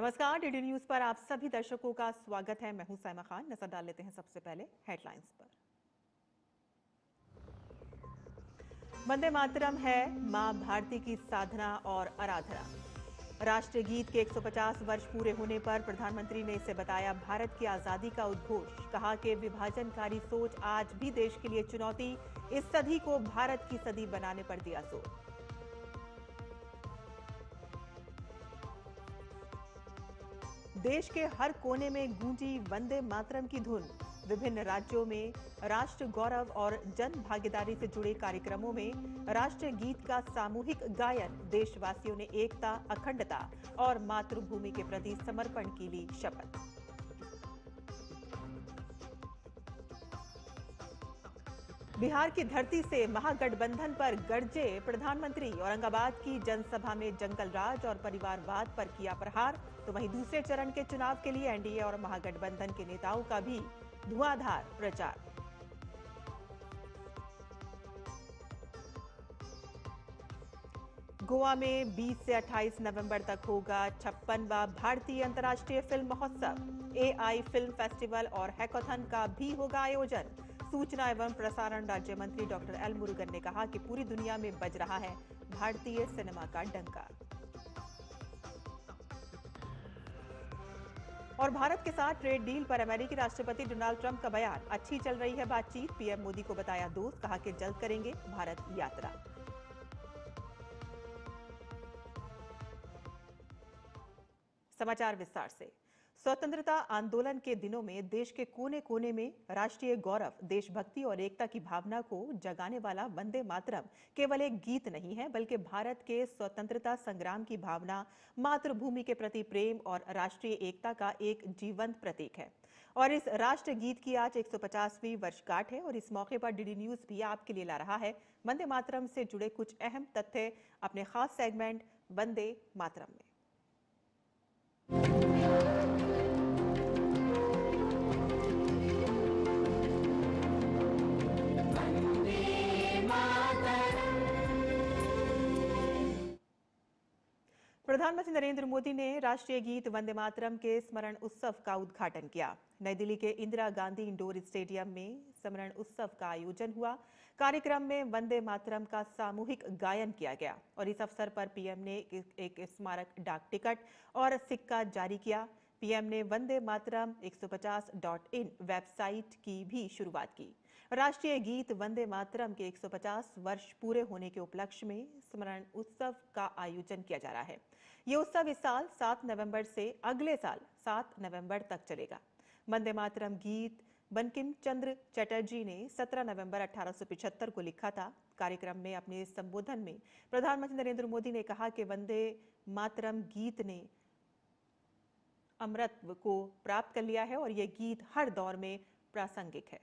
नमस्कार, DD news पर आप सभी दर्शकों का स्वागत है। मैं हूं साइमा खान। नजर डाल लेते हैं सबसे पहले हेडलाइंस पर। वंदे मातरम है मां भारती की साधना और आराधना। राष्ट्रीय गीत के 150 वर्ष पूरे होने पर प्रधानमंत्री ने इसे बताया भारत की आजादी का उद्घोष। कहा कि विभाजनकारी सोच आज भी देश के लिए चुनौती। इस सदी को भारत की सदी बनाने पर दिया जोर। देश के हर कोने में गूंजी वंदे मातरम की धुन। विभिन्न राज्यों में राष्ट्र गौरव और जन भागीदारी से जुड़े कार्यक्रमों में राष्ट्रीय गीत का सामूहिक गायन। देशवासियों ने एकता, अखंडता और मातृभूमि के प्रति समर्पण की ली शपथ। बिहार की धरती से महागठबंधन पर गरजे प्रधानमंत्री। औरंगाबाद की जनसभा में जंगल राज और परिवारवाद पर किया प्रहार। तो वहीं दूसरे चरण के चुनाव के लिए एनडीए और महागठबंधन के नेताओं का भी धुआंधार प्रचार। गोवा में 20 से 28 नवंबर तक होगा 56वां भारतीय अंतर्राष्ट्रीय फिल्म महोत्सव। एआई फिल्म फेस्टिवल और हैकाथन का भी होगा आयोजन। सूचना एवं प्रसारण राज्य मंत्री डॉक्टर एल मुरुगन ने कहा कि पूरी दुनिया में बज रहा है भारतीय सिनेमा का डंका। और भारत के साथ ट्रेड डील पर अमेरिकी राष्ट्रपति डोनाल्ड ट्रंप का बयान। अच्छी चल रही है बातचीत। पीएम मोदी को बताया दोस्त। कहा कि जल्द करेंगे भारत यात्रा। समाचार विस्तार से। स्वतंत्रता आंदोलन के दिनों में देश के कोने कोने में राष्ट्रीय गौरव, देशभक्ति और एकता की भावना को जगाने वाला वंदे मातरम केवल एक गीत नहीं है, बल्कि भारत के स्वतंत्रता संग्राम की भावना, मातृभूमि के प्रति प्रेम और राष्ट्रीय एकता का एक जीवंत प्रतीक है। और इस राष्ट्र गीत की आज 150वीं वर्षगांठ है और इस मौके पर डीडी न्यूज भी आपके लिए ला रहा है वंदे मातरम से जुड़े कुछ अहम तथ्य अपने खास सेगमेंट वंदे मातरम में। प्रधानमंत्री नरेंद्र मोदी ने राष्ट्रीय गीत वंदे मातरम के स्मरण उत्सव का उद्घाटन किया। नई दिल्ली के इंदिरा गांधी इंडोर स्टेडियम में स्मरण उत्सव का आयोजन हुआ। कार्यक्रम में वंदे मातरम का सामूहिक गायन किया गया और इस अवसर पर पीएम ने एक स्मारक डाक टिकट और सिक्का जारी किया। पीएम ने वंदे मातरम 150.in वेबसाइट की भी शुरुआत की। राष्ट्रीय गीत वंदे मातरम के 150 वर्ष पूरे होने के उपलक्ष्य में स्मरण उत्सव का आयोजन किया जा रहा है। ये उत्सव इस साल 7 नवंबर से अगले साल 7 नवंबर तक चलेगा। वंदे मातरम गीत बंकिम चंद्र चटर्जी ने 17 नवंबर 1875 को लिखा था। कार्यक्रम में अपने संबोधन में प्रधानमंत्री नरेंद्र मोदी ने कहा कि वंदे मातरम गीत ने अमरत्व को प्राप्त कर लिया है और यह गीत हर दौर में प्रासंगिक है।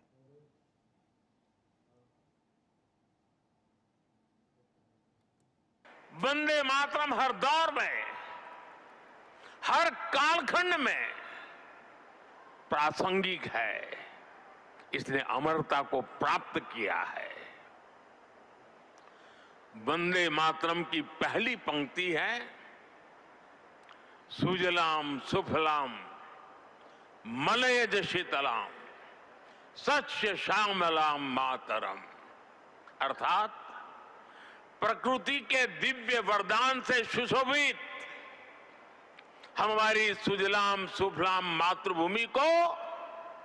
वंदे मातरम हर दौर में, हर कालखंड में प्रासंगिक है। इसने अमरता को प्राप्त किया है। वंदे मातरम की पहली पंक्ति है, सुजलाम सुफलाम मलयज शीतलाम सच्य श्यामलाम मातरम, अर्थात प्रकृति के दिव्य वरदान से सुशोभित हमारी सुजलाम सुफलाम मातृभूमि को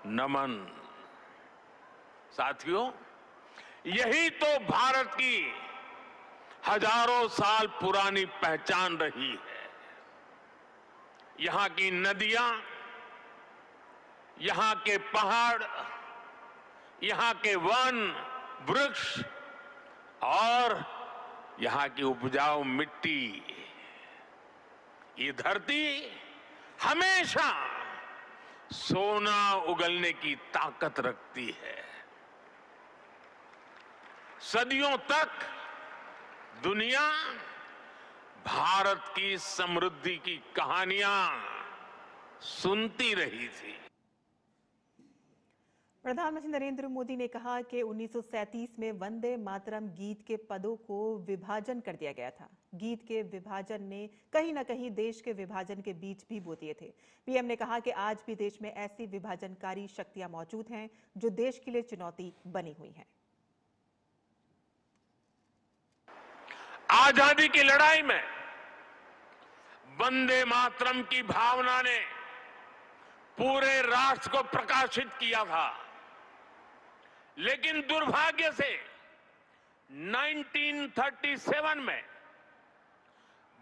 नमन। साथियों, यही तो भारत की हजारों साल पुरानी पहचान रही है। यहां की नदियां, यहां के पहाड़, यहां के वन, वृक्ष और यहां की उपजाऊ मिट्टी, ये धरती हमेशा सोना उगलने की ताकत रखती है। सदियों तक दुनिया भारत की समृद्धि की कहानियां सुनती रही थी। प्रधानमंत्री नरेंद्र मोदी ने कहा कि 1937 में वंदे मातरम गीत के पदों को विभाजन कर दिया गया था। गीत के विभाजन ने कहीं न कहीं देश के विभाजन के बीज भी बो दिए थे। पीएम ने कहा कि आज भी देश में ऐसी विभाजनकारी शक्तियां मौजूद हैं जो देश के लिए चुनौती बनी हुई हैं। आजादी की लड़ाई में वंदे मातरम की भावना ने पूरे राष्ट्र को प्रकाशित किया था, लेकिन दुर्भाग्य से 1937 में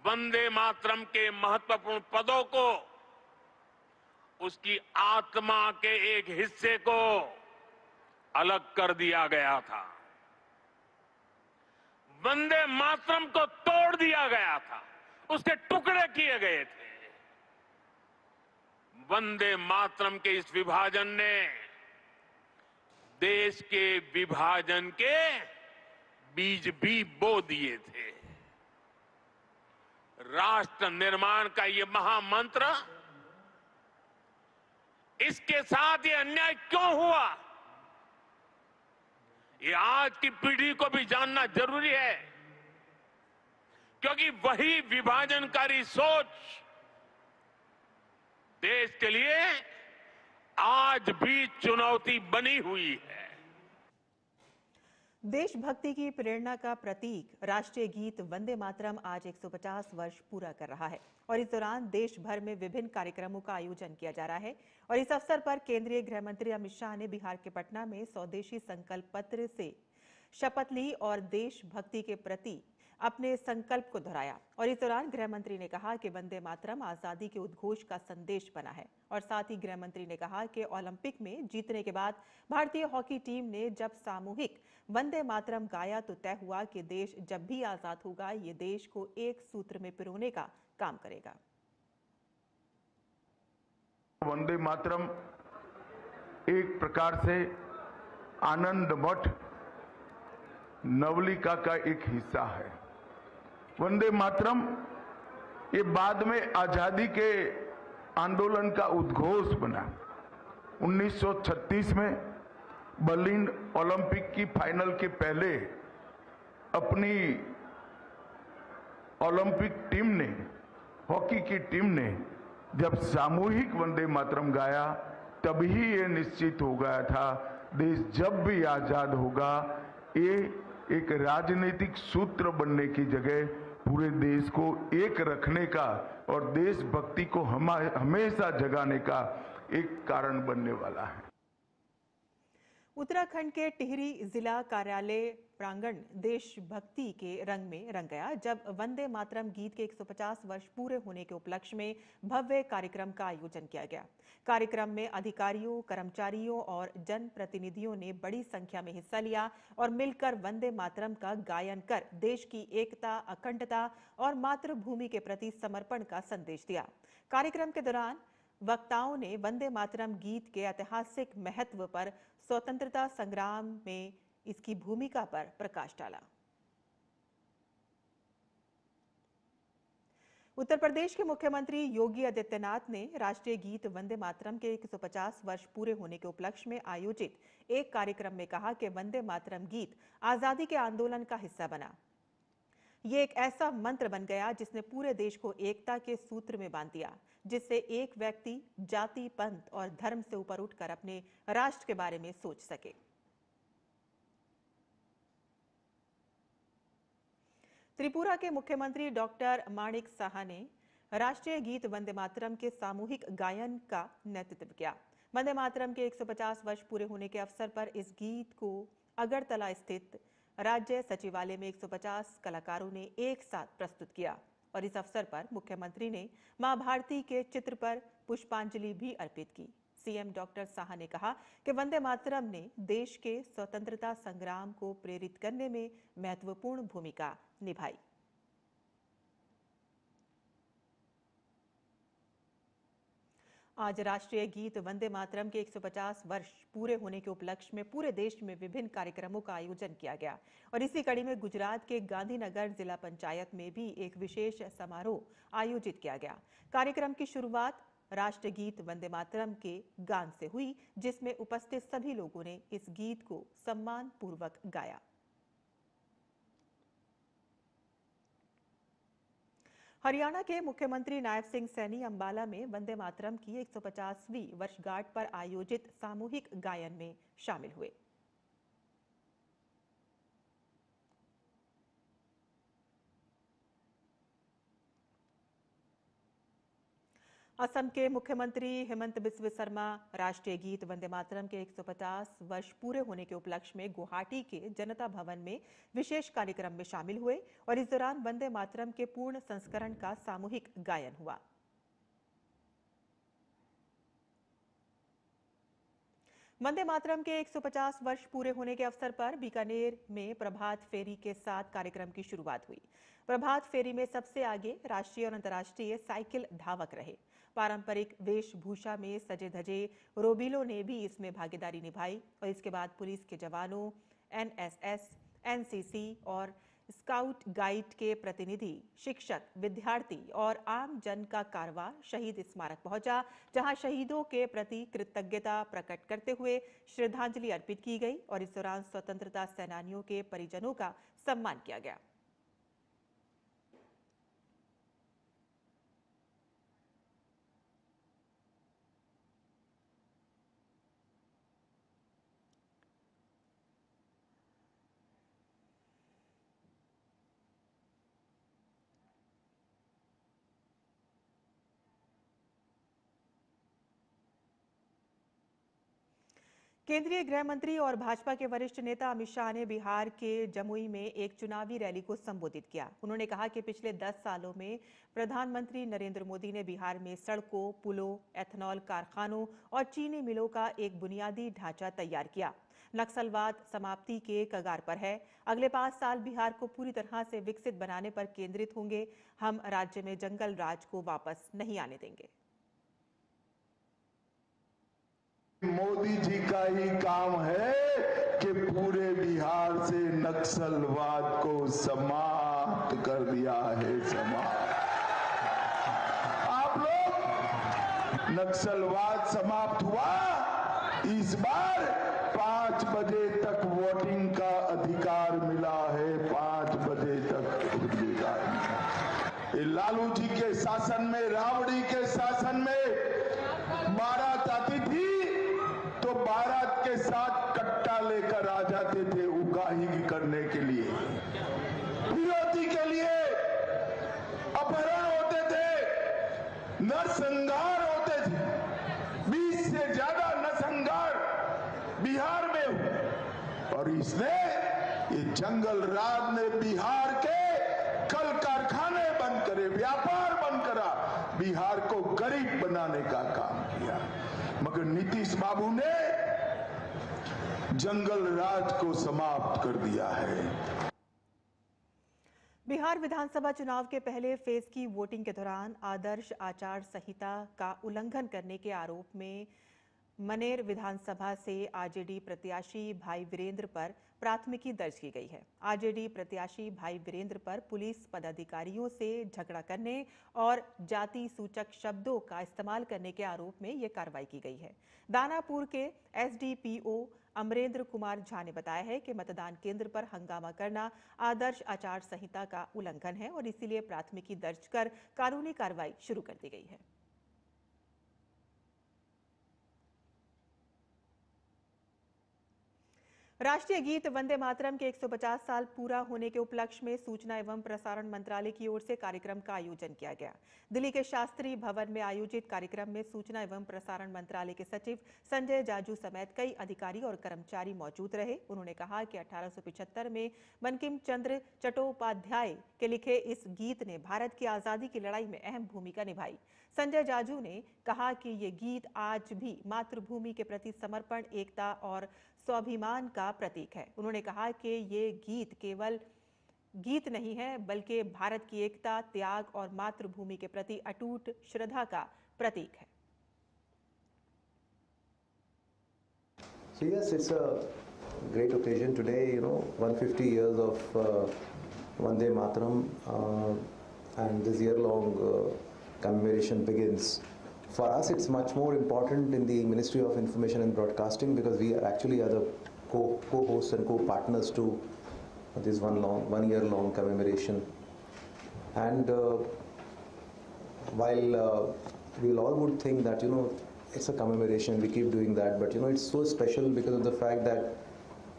वंदे मातरम के महत्वपूर्ण पदों को उसकी आत्मा के एक हिस्से को अलग कर दिया गया था। वंदे मातरम को तोड़ दिया गया था, उसके टुकड़े किए गए थे। वंदे मातरम के इस विभाजन ने देश के विभाजन के बीज भी बो दिए थे। राष्ट्र निर्माण का ये महामंत्र, इसके साथ ये अन्याय क्यों हुआ, ये आज की पीढ़ी को भी जानना जरूरी है, क्योंकि वही विभाजनकारी सोच देश के लिए आज भी चुनौती बनी हुई है। देशभक्ति की प्रेरणा का प्रतीक राष्ट्रीय गीत वंदे मातरम आज 150 वर्ष पूरा कर रहा है और इस दौरान देश भर में विभिन्न कार्यक्रमों का आयोजन किया जा रहा है। और इस अवसर पर केंद्रीय गृह मंत्री अमित शाह ने बिहार के पटना में स्वदेशी संकल्प पत्र से शपथ ली और देशभक्ति के प्रति अपने संकल्प को दोहराया। और इस दौरान गृह मंत्री ने कहा कि वंदे मातरम आजादी के उद्घोष का संदेश बना है। और साथ ही गृह मंत्री ने कहा कि ओलंपिक में जीतने के बाद भारतीय हॉकी टीम ने जब सामूहिक वंदे मातरम गाया तो तय हुआ कि देश जब भी आजाद होगा ये देश को एक सूत्र में पिरोने का काम करेगा। वंदे मातरम एक प्रकार से आनंद मठ नवलिका का एक हिस्सा है। वंदे मातरम ये बाद में आजादी के आंदोलन का उद्घोष बना। 1936 में बर्लिन ओलंपिक की फाइनल के पहले अपनी ओलंपिक टीम ने, हॉकी की टीम ने जब सामूहिक वंदे मातरम गाया तभी ये निश्चित हो गया था देश जब भी आजाद होगा ये एक राजनीतिक सूत्र बनने की जगह पूरे देश को एक रखने का और देशभक्ति को हमेशा जगाने का एक कारण बनने वाला है। उत्तराखंड के टिहरी जिला कार्यालय प्रांगण देशभक्ति के रंग में रंग गया जब वंदे मातरम गीत के 150 वर्ष पूरे होने के उपलक्ष्य में भव्य कार्यक्रम का आयोजन किया गया। कार्यक्रम में अधिकारियों, कर्मचारियों और जनप्रतिनिधियों ने बड़ी संख्या में हिस्सा लिया और मिलकर वंदे मातरम का गायन कर देश की एकता, अखंडता और मातृभूमि के प्रति समर्पण का संदेश दिया। कार्यक्रम के दौरान वक्ताओं ने वंदे मातरम गीत के ऐतिहासिक महत्व पर, स्वतंत्रता संग्राम में इसकी भूमिका पर प्रकाश डाला। उत्तर प्रदेश के मुख्यमंत्री योगी आदित्यनाथ ने राष्ट्रीय गीत वंदे मातरम के 150 वर्ष पूरे होने के उपलक्ष्य में आयोजित एक कार्यक्रम में कहा कि वंदे मातरम गीत आजादी के आंदोलन का हिस्सा बना। ये एक ऐसा मंत्र बन गया जिसने पूरे देश को एकता के सूत्र में बांध दिया, जिससे एक व्यक्ति जाति, पंथ और धर्म से ऊपर उठकर अपने राष्ट्र के बारे में सोच सके। त्रिपुरा के मुख्यमंत्री डॉक्टर माणिक साहा ने राष्ट्रीय गीत वंदे मातरम के सामूहिक गायन का नेतृत्व किया। वंदे मातरम के 150 वर्ष पूरे होने के अवसर पर इस गीत को अगरतला स्थित राज्य सचिवालय में 150 कलाकारों ने एक साथ प्रस्तुत किया। और इस अवसर पर मुख्यमंत्री ने मां भारती के चित्र पर पुष्पांजलि भी अर्पित की। सीएम डॉक्टर साहा ने कहा कि वंदे मातरम ने देश के स्वतंत्रता संग्राम को प्रेरित करने में महत्वपूर्ण भूमिका निभाई। आज राष्ट्रीय गीत वंदे मातरम के 150 वर्ष पूरे होने के उपलक्ष्य में पूरे देश में विभिन्न कार्यक्रमों का आयोजन किया गया और इसी कड़ी में गुजरात के गांधीनगर जिला पंचायत में भी एक विशेष समारोह आयोजित किया गया। कार्यक्रम की शुरुआत राष्ट्रगीत वंदे मातरम के गान से हुई, जिसमें उपस्थित सभी लोगों ने इस गीत को सम्मान पूर्वक गाया। हरियाणा के मुख्यमंत्री नायब सिंह सैनी अंबाला में वंदे मातरम की 150वीं वर्षगांठ पर आयोजित सामूहिक गायन में शामिल हुए। असम के मुख्यमंत्री हेमंत बिस्व शर्मा राष्ट्रीय गीत वंदे मातरम के 150 वर्ष पूरे होने के उपलक्ष्य में गुवाहाटी के जनता भवन में विशेष कार्यक्रम में शामिल हुए और इस दौरान वंदे मातरम के पूर्ण संस्करण का सामूहिक गायन हुआ। वंदे मातरम के 150 वर्ष पूरे होने के अवसर पर बीकानेर में प्रभात फेरी के साथ कार्यक्रम की शुरुआत हुई। प्रभात फेरी में सबसे आगे राष्ट्रीय और अंतर्राष्ट्रीय साइकिल धावक रहे। पारंपरिक वेशभूषा में सजे धजे रोबिलों ने भी इसमें भागीदारी निभाई और इसके बाद पुलिस के जवानों, एनएसएस, एनसीसी और स्काउट गाइड के प्रतिनिधि, शिक्षक, विद्यार्थी और आम जन का कारवां शहीद स्मारक पहुंचा, जहां शहीदों के प्रति कृतज्ञता प्रकट करते हुए श्रद्धांजलि अर्पित की गई और इस दौरान स्वतंत्रता सेनानियों के परिजनों का सम्मान किया गया। केंद्रीय गृह मंत्री और भाजपा के वरिष्ठ नेता अमित शाह ने बिहार के जमुई में एक चुनावी रैली को संबोधित किया। उन्होंने कहा कि पिछले 10 सालों में प्रधानमंत्री नरेंद्र मोदी ने बिहार में सड़कों, पुलों, एथेनॉल कारखानों और चीनी मिलों का एक बुनियादी ढांचा तैयार किया। नक्सलवाद समाप्ति के कगार पर है। अगले 5 साल बिहार को पूरी तरह से विकसित बनाने पर केंद्रित होंगे। हम राज्य में जंगल राज को वापस नहीं आने देंगे। मोदी जी का ही काम है कि पूरे बिहार से नक्सलवाद को समाप्त कर दिया है। आप लोग, नक्सलवाद समाप्त हुआ। इस बार 5 बजे तक वोटिंग का अधिकार मिला है। 5 बजे तक अधिकार मिला। लालू जी के शासन में, राबड़ी के शासन में बारात आती थी तो बारात के साथ कट्टा लेकर आ जाते थे उगाही करने के लिए, फिरौती के लिए। अपहरण होते थे, नरसंहार होते थे। 20 से ज्यादा नरसंहार बिहार में हुए और इसने, ये जंगल राज ने बिहार के कल कारखाने बंद करे, व्यापार बंद करा, बिहार को गरीब बनाने का काम किया। मगर नीतीश बाबू ने जंगल राज को समाप्त कर दिया है। बिहार विधानसभा चुनाव के पहले फेज की वोटिंग के दौरान आदर्श आचार संहिता का उल्लंघन करने के आरोप में मनेर विधानसभा से आरजेडी प्रत्याशी भाई वीरेंद्र पर प्राथमिकी दर्ज की गई है। आरजेडी प्रत्याशी भाई वीरेंद्र पर पुलिस पदाधिकारियों से झगड़ा करने और जाति सूचक शब्दों का इस्तेमाल करने के आरोप में यह कार्रवाई की गई है। दानापुर के एसडीपीओ अमरेंद्र कुमार झा ने बताया है कि मतदान केंद्र पर हंगामा करना आदर्श आचार संहिता का उल्लंघन है और इसीलिए प्राथमिकी दर्ज कर कानूनी कार्रवाई शुरू कर दी गई है। राष्ट्रीय गीत वंदे मातरम के 150 साल पूरा होने के उपलक्ष्य में सूचना एवं प्रसारण मंत्रालय की ओर से कार्यक्रम का आयोजन किया गया। दिल्ली के शास्त्री भवन में आयोजित कार्यक्रम में सूचना एवं प्रसारण मंत्रालय के सचिव संजय जाजू समेत कई अधिकारी और कर्मचारी मौजूद रहे। उन्होंने कहा कि 1875 में बंकिम चंद्र चट्टोपाध्याय के लिखे इस गीत ने भारत की आजादी की लड़ाई में अहम भूमिका निभाई। संजय जाजू ने कहा कि ये गीत आज भी मातृभूमि के प्रति समर्पण, एकता और स्वाभिमान का प्रतीक है। उन्होंने कहा कि ये गीत केवल गीत नहीं है बल्कि भारत की एकता, त्याग और मातृभूमि के प्रति अटूट श्रद्धा का प्रतीक है। So yes, it's a great occasion today. 150 years of Vande Mataram, and this year-long commemoration begins For us, it's much more important in the Ministry of Information and Broadcasting because we are actually the co-hosts and co-partners to this one year long commemoration. And while we all would think that it's a commemoration, we keep doing that, but it's so special because of the fact that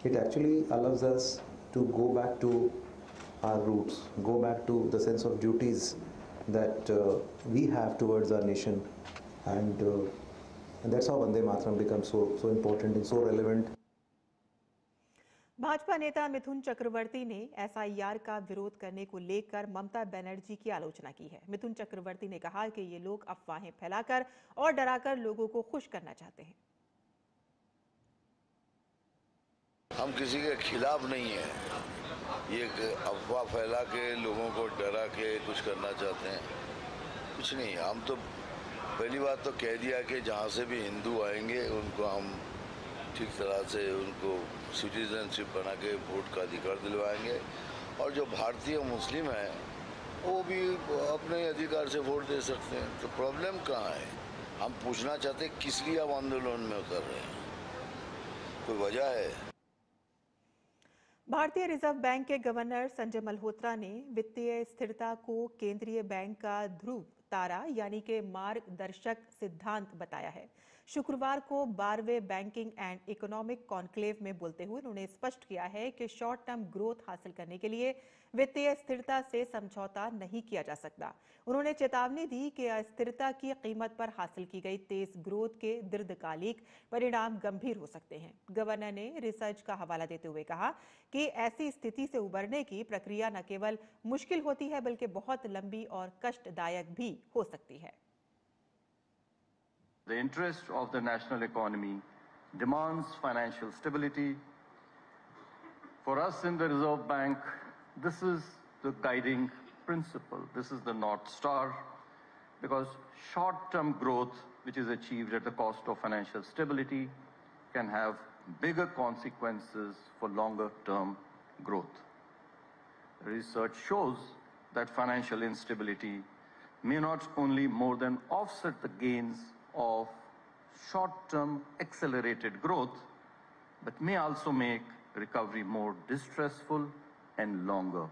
it actually allows us to go back to our roots, go back to the sense of duties that we have towards our nation, and that's how Vande Mataram becomes so important and so relevant. Bhajpa नेता मिथुन चक्रवर्ती ने SIR का विरोध करने को लेकर ममता बनर्जी की आलोचना की है। मिथुन चक्रवर्ती ने कहा कि ये लोग अफवाहें फैलाकर और डराकर लोगों को खुश करना चाहते हैं। हम किसी के खिलाफ नहीं है, ये अफवाह फैला के लोगों को डरा के कुछ करना चाहते हैं, कुछ नहीं। हम तो पहली बात तो कह दिया कि जहाँ से भी हिंदू आएंगे उनको हम ठीक तरह से उनको सिटीजनशिप बना के वोट का अधिकार दिलवाएंगे, और जो भारतीय मुस्लिम हैं वो भी अपने अधिकार से वोट दे सकते हैं। तो प्रॉब्लम कहाँ है? हम पूछना चाहते हैं किस लिए आप आंदोलन में उतर रहे हैं, कोई वजह है? भारतीय रिजर्व बैंक के गवर्नर संजय मल्होत्रा ने वित्तीय स्थिरता को केंद्रीय बैंक का ध्रुव तारा यानी कि मार्गदर्शक सिद्धांत बताया है। शुक्रवार को 12वें बैंकिंग एंड इकोनॉमिक कॉन्क्लेव में बोलते हुए उन्होंने स्पष्ट किया है कि शॉर्ट टर्म ग्रोथ हासिल करने के लिए वित्तीय स्थिरता से समझौता नहीं किया जा सकता। उन्होंने चेतावनी दी कि अस्थिरता की कीमत पर हासिल की गई तेज ग्रोथ के दीर्घकालिक परिणाम गंभीर हो सकते हैं। गवर्नर ने रिसर्च का हवाला देते हुए कहा कि ऐसी स्थिति से उबरने की प्रक्रिया न केवल मुश्किल होती है बल्कि बहुत लंबी और कष्टदायक भी हो सकती है। The interest of the national economy demands financial stability. For us in the Reserve Bank, this is the guiding principle. This is the North Star, because short-term growth, which is achieved at the cost of financial stability, can have bigger consequences for longer-term growth. Research shows that financial instability may not only more than offset the gains of short-term accelerated growth, but may also make recovery more distressful and longer.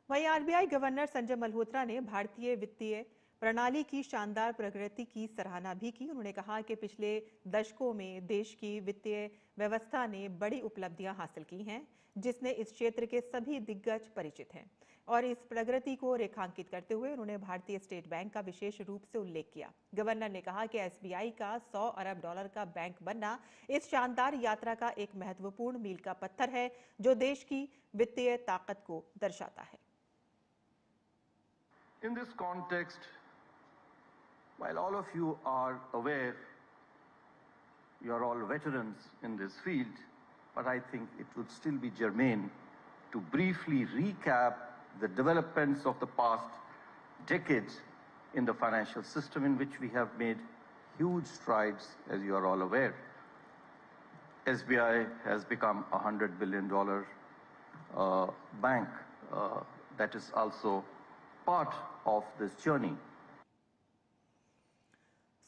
वहीं RBI governor Sanjay Malhotra ने भारतीय वित्तीय प्रणाली की शानदार प्रगति की सराहना भी की। उन्होंने कहा कि पिछले दशकों में देश की वित्तीय व्यवस्था ने बड़ी उपलब्धियां हासिल की हैं, जिसने इस क्षेत्र के सभी दिग्गज परिचित हैं। और इस प्रगति को रेखांकित करते हुए उन्होंने भारतीय स्टेट बैंक का विशेष रूप से उल्लेख किया। गवर्नर ने कहा कि एसबीआई का $100 अरब का बैंक बनना इस शानदार यात्रा का एक महत्वपूर्ण मील का पत्थर है, जो देश की वित्तीय ताकत को दर्शाता है। In this context, while all of you are aware, you are all veterans in this field, but I think it would still be germane to briefly recap the developments of the past decades in the financial system, in which we have made huge strides, as you are all aware. SBI has become a $100 billion bank that is also part of this journey.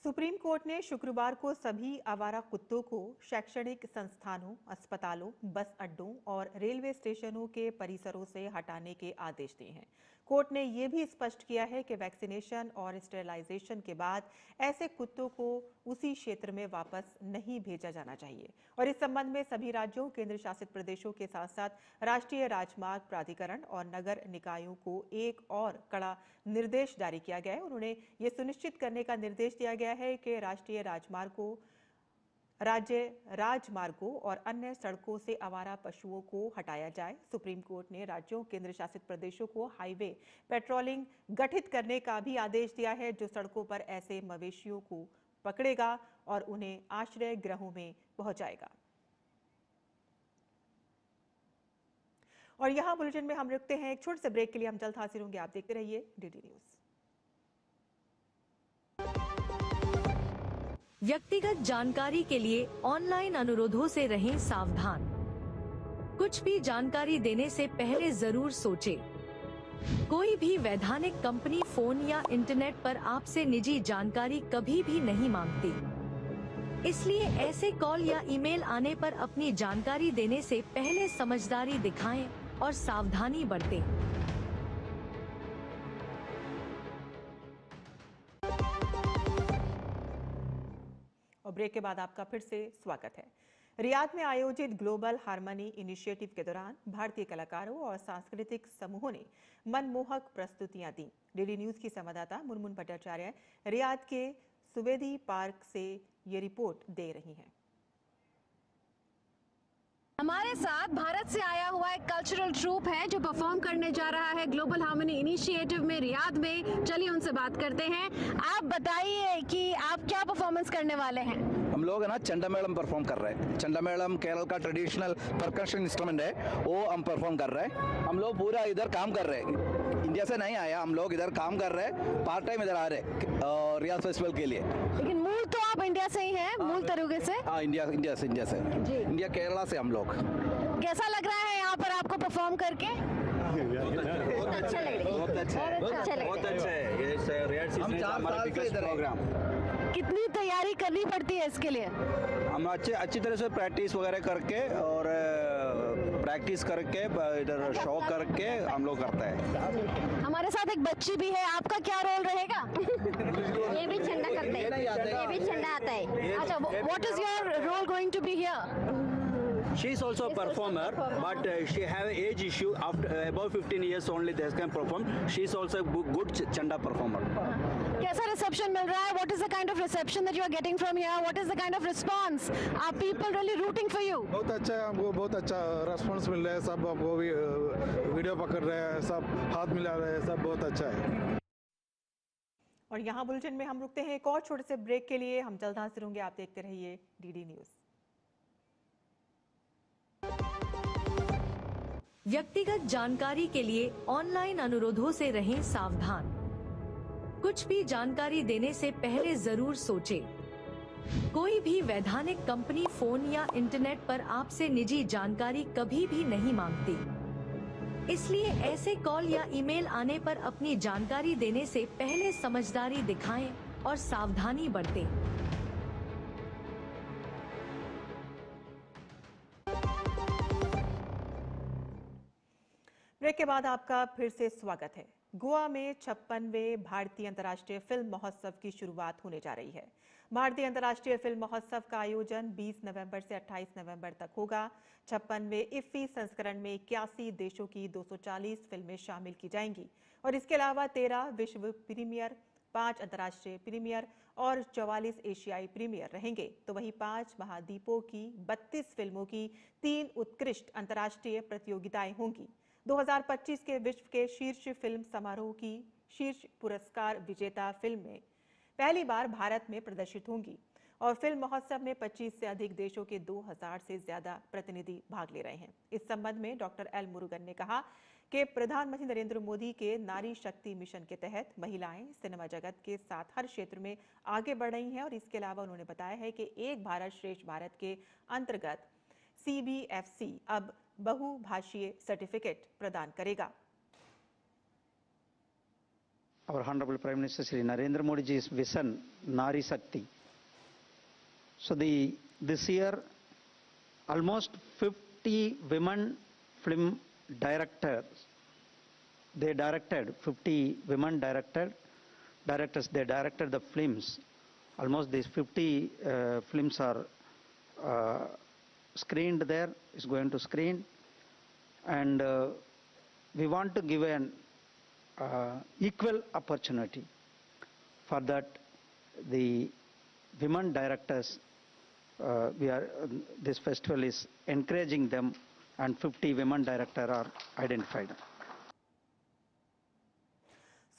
Supreme court ने शुक्रवार को सभी आवारा कुत्तों को शैक्षणिक संस्थानों, अस्पतालों, बस अड्डों और रेलवे स्टेशनों के परिसरों से हटाने के आदेश दिए हैं। कोर्ट ने यह भी स्पष्ट किया है कि वैक्सीनेशन और स्टेरिलाइजेशन के बाद ऐसे कुत्तों को उसी क्षेत्र में वापस नहीं भेजा जाना चाहिए। और इस संबंध में सभी राज्यों, केंद्र शासित प्रदेशों के साथ साथ राष्ट्रीय राजमार्ग प्राधिकरण और नगर निकायों को एक और कड़ा निर्देश जारी किया गया है। उन्होंने ये सुनिश्चित करने का निर्देश दिया गया है कि राष्ट्रीय राजमार्गों, राज्य राजमार्गों और अन्य सड़कों से आवारा पशुओं को हटाया जाए। सुप्रीम कोर्ट ने राज्यों, केंद्र शासित प्रदेशों को हाईवे पेट्रोलिंग गठित करने का भी आदेश दिया है, जो सड़कों पर ऐसे मवेशियों को पकड़ेगा और उन्हें आश्रय गृहों में पहुंचाएगा। और यहां बुलेटिन में हम रुकते हैं एक छोटे से ब्रेक के लिए। हम जल्द हाजिर होंगे, आप देखते रहिए डीडी न्यूज। व्यक्तिगत जानकारी के लिए ऑनलाइन अनुरोधों से रहें सावधान। कुछ भी जानकारी देने से पहले जरूर सोचें। कोई भी वैधानिक कंपनी फोन या इंटरनेट पर आपसे निजी जानकारी कभी भी नहीं मांगती। इसलिए ऐसे कॉल या ईमेल आने पर अपनी जानकारी देने से पहले समझदारी दिखाएं और सावधानी बरतें। और ब्रेक के बाद आपका फिर से स्वागत है। रियाद में आयोजित ग्लोबल हार्मनी इनिशिएटिव के दौरान भारतीय कलाकारों और सांस्कृतिक समूहों ने मनमोहक प्रस्तुतियां दी। डीडी न्यूज की संवाददाता मुनमुन भट्टाचार्य रियाद के सुवेदी पार्क से ये रिपोर्ट दे रही हैं। हमारे साथ भारत से आया हुआ एक कल्चरल ट्रूप है जो परफॉर्म करने जा रहा है ग्लोबल हार्मनी इनिशिएटिव में रियाद में। चलिए उनसे बात करते हैं। आप बताइए कि आप क्या परफॉर्मेंस करने वाले हैं? हम लोग है ना चंडामेलम परफॉर्म कर रहे हैं। चंडामेलम केरल का ट्रेडिशनल परकशन इंस्ट्रूमेंट है, वो हम परफॉर्म कर रहे हैं। हम लोग पूरा इधर काम कर रहे हैं, इंडिया से नहीं आया, हम लोग इधर काम कर रहे हैं, पार्ट टाइम इधर आ रहे हैं रियाद फेस्टिवल के लिए। लेकिन मूल तो आप इंडिया से ही हैं, मूल तरीके से? हाँ, इंडिया से इंडिया केरला से हम लोग। कैसा लग रहा है यहाँ पर आपको परफॉर्म करके? बहुत अच्छा लग रहा है, बहुत अच्छा है। ये रियाद से हमारा बिगेस्ट प्रोग्राम। कितनी तैयारी करनी पड़ती है इसके लिए? हम अच्छी तरह से प्रैक्टिस वगैरह करके और प्रैक्टिस करके इधर शो करके हम लोग करते हैं। हमारे साथ एक बच्ची भी है, आपका क्या रोल रहेगा? ये भी झंडा करते हैं, ये भी झंडा आता है। अच्छा, what is your role going to be here? She is also a performer, but she have age issue. After above 15 years only they can perform. She is also a good chanda performer. कैसा reception मिल रहा है? What is the kind of reception that you are getting from here? What is the kind of response? Are people really rooting for you? बहुत अच्छा है, हमको बहुत अच्छा response मिल रहा है। सब हमको भी वीडियो पकड़ रहे हैं, सब हाथ मिला रहे हैं, सब बहुत अच्छा है। और यहाँ बुलेटिन में हम रुकते हैं एक और छोटे से ब्रेक के लिए। हम जल्द हाजिर होंगे, आप देखते रहिए डीडी न्यूज। व्यक्तिगत जानकारी के लिए ऑनलाइन अनुरोधों से रहें सावधान। कुछ भी जानकारी देने से पहले जरूर सोचें। कोई भी वैधानिक कंपनी फोन या इंटरनेट पर आपसे निजी जानकारी कभी भी नहीं मांगती। इसलिए ऐसे कॉल या ईमेल आने पर अपनी जानकारी देने से पहले समझदारी दिखाएं और सावधानी बरतें। ब्रेक के बाद आपका फिर से स्वागत है। गोवा में 56वें भारतीय अंतर्राष्ट्रीय फिल्म महोत्सव की शुरुआत होने जा रही है। भारतीय अंतर्राष्ट्रीय फिल्म महोत्सव का आयोजन 20 नवंबर से 28 नवंबर तक होगा। 56वें इफ्फी संस्करण में 81 देशों की 240 फिल्में शामिल की जाएंगी और इसके अलावा 13 विश्व प्रीमियर, 5 अंतर्राष्ट्रीय प्रीमियर और 44 एशियाई प्रीमियर रहेंगे। तो वहीं 5 महाद्वीपों की 32 फिल्मों की 3 उत्कृष्ट अंतर्राष्ट्रीय प्रतियोगिताएं होंगी। 2025 के विश्व के शीर्ष फिल्म समारोह की शीर्ष पुरस्कार विजेता फिल्में पहली बार भारत में प्रदर्शित होंगी और फिल्म महोत्सव में 25 से अधिक देशों के 2000 से ज्यादा प्रतिनिधि भाग ले रहे हैं। इस संबंध में डॉक्टर एल मुरुगन ने कहा कि प्रधानमंत्री नरेंद्र मोदी के नारी शक्ति मिशन के तहत महिलाएं सिनेमा जगत के साथ हर क्षेत्र में आगे बढ़ रही हैं और इसके अलावा उन्होंने बताया है कि एक भारत श्रेष्ठ भारत के अंतर्गत CBFC अब बहुभाषीय सर्टिफिकेट प्रदान करेगा। Our Honorable Prime Minister Shri Narendra Modi ji's vision, Nari Shakti. So this year, almost 50 women film directors, they directed 50 women directors. They directed the films. Almost these 50 films are screened there. Is going to screen, and we want to give an equal opportunity for that. The women directors, this festival is encouraging them, and 50 women directors are identified.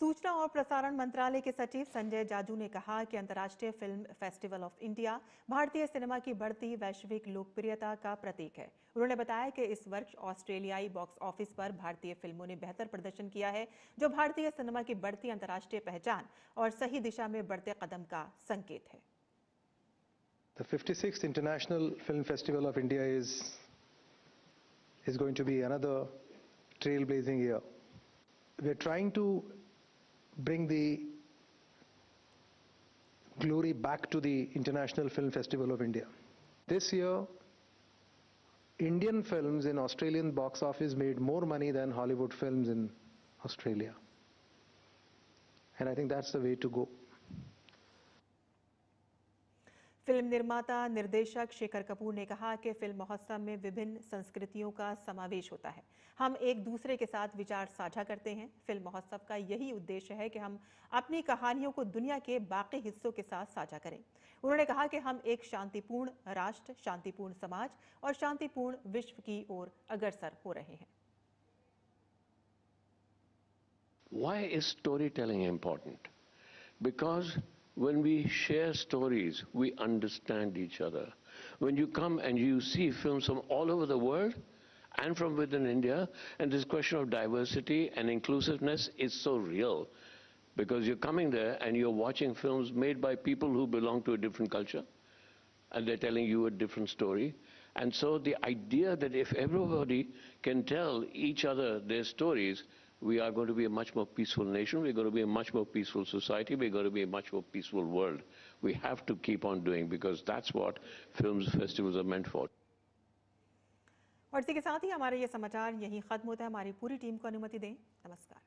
सूचना और प्रसारण मंत्रालय के सचिव संजय जाजू ने कहा कि अंतर्राष्ट्रीय फिल्म फेस्टिवल ऑफ इंडिया भारतीय सिनेमा की बढ़ती वैश्विक लोकप्रियता का प्रतीक है। उन्होंने बताया कि इस वर्ष ऑस्ट्रेलियाई बॉक्स ऑफिस पर भारतीय फिल्मों ने बेहतर प्रदर्शन किया है, जो भारतीय सिनेमा की बढ़ती अंतर्राष्ट्रीय पहचान और सही दिशा में बढ़ते कदम का संकेत है। The 56th International Film Festival of India is going to be another trailblazing year. we're trying to bring the glory back to the International Film Festival of India. This year, Indian films in Australian box office made more money than Hollywood films in Australia. And I think that's the way to go. Film निर्माता निर्देशक शेखर कपूर ने कहा कि film महोत्सव में विभिन्न संस्कृतियों का समावेश होता है। हम एक दूसरे के साथ विचार साझा करते हैं। फिल्म महोत्सव का यही उद्देश्य है कि हम अपनी कहानियों को दुनिया के बाकी हिस्सों के साथ साझा करें। उन्होंने कहा कि हम एक शांतिपूर्ण राष्ट्र, शांतिपूर्ण समाज और शांतिपूर्ण विश्व की ओर अग्रसर हो रहे हैं। Why is storytelling important? Because when we share stories, we understand each other. When you come and you see films from all over the world and from within India, and this question of diversity and inclusiveness is so real, because you're coming there and you're watching films made by people who belong to a different culture, and they're telling you a different story. And so the idea that if everybody can tell each other their stories, we are going to be a much more peaceful nation, we're going to be a much more peaceful society, we're going to be a much more peaceful world. We have to keep on doing, because that's what films festivals are meant for. और इसी के साथ ही हमारे ये समाचार यहीं खत्म होता है। हमारी पूरी टीम को अनुमति दें। नमस्कार।